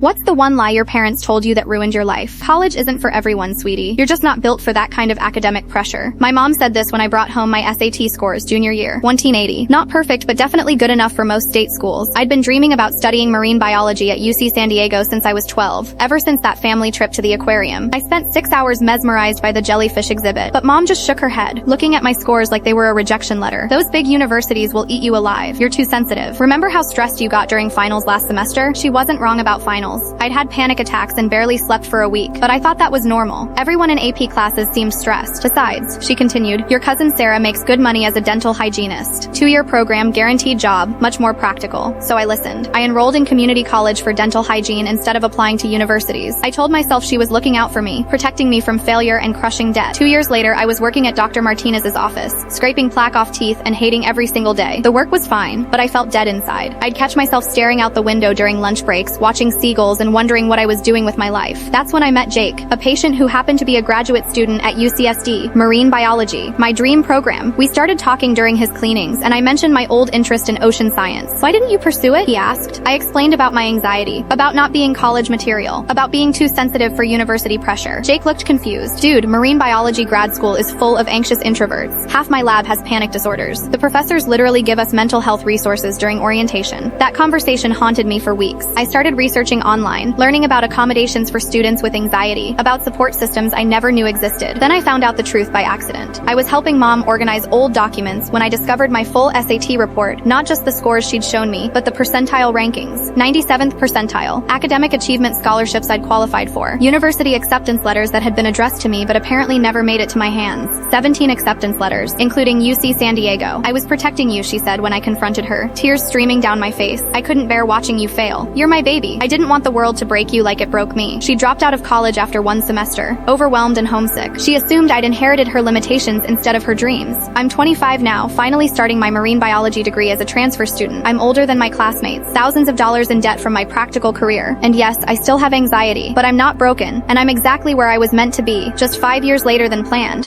What's the one lie your parents told you that ruined your life? College isn't for everyone, sweetie. You're just not built for that kind of academic pressure. My mom said this when I brought home my SAT scores junior year, 1980. Not perfect, but definitely good enough for most state schools. I'd been dreaming about studying marine biology at UC San Diego since I was 12, ever since that family trip to the aquarium. I spent 6 hours mesmerized by the jellyfish exhibit, but mom just shook her head, looking at my scores like they were a rejection letter. Those big universities will eat you alive. You're too sensitive. Remember how stressed you got during finals last semester? She wasn't wrong about finals. I'd had panic attacks and barely slept for a week, but I thought that was normal. Everyone in AP classes seemed stressed. Besides, she continued, your cousin Sarah makes good money as a dental hygienist. 2-year program, guaranteed job, much more practical. So I listened. I enrolled in community college for dental hygiene instead of applying to universities. I told myself she was looking out for me, protecting me from failure and crushing debt. 2 years later, I was working at Dr. Martinez's office, scraping plaque off teeth and hating every single day. The work was fine, but I felt dead inside. I'd catch myself staring out the window during lunch breaks, watching seagulls and wondering what I was doing with my life. That's when I met Jake, a patient who happened to be a graduate student at UCSD, marine biology, my dream program. We started talking during his cleanings, and I mentioned my old interest in ocean science. Why didn't you pursue it? He asked. I explained about my anxiety, about not being college material, about being too sensitive for university pressure. Jake looked confused. Dude, marine biology grad school is full of anxious introverts. Half my lab has panic disorders. The professors literally give us mental health resources during orientation. That conversation haunted me for weeks. I started researching online, learning about accommodations for students with anxiety, about support systems I never knew existed. Then I found out the truth by accident. I was helping mom organize old documents when I discovered my full SAT report, not just the scores she'd shown me, but the percentile rankings. 97th percentile. Academic achievement scholarships I'd qualified for. University acceptance letters that had been addressed to me but apparently never made it to my hands. 17 acceptance letters, including UC San Diego. I was protecting you, she said when I confronted her, tears streaming down my face. I couldn't bear watching you fail. You're my baby. I didn't want the world to break you like it broke me. She dropped out of college after 1 semester, overwhelmed and homesick. She assumed I'd inherited her limitations instead of her dreams. I'm 25 now, finally starting my marine biology degree as a transfer student. I'm older than my classmates, thousands of dollars in debt from my practical career. And yes, I still have anxiety, but I'm not broken, and I'm exactly where I was meant to be, just 5 years later than planned.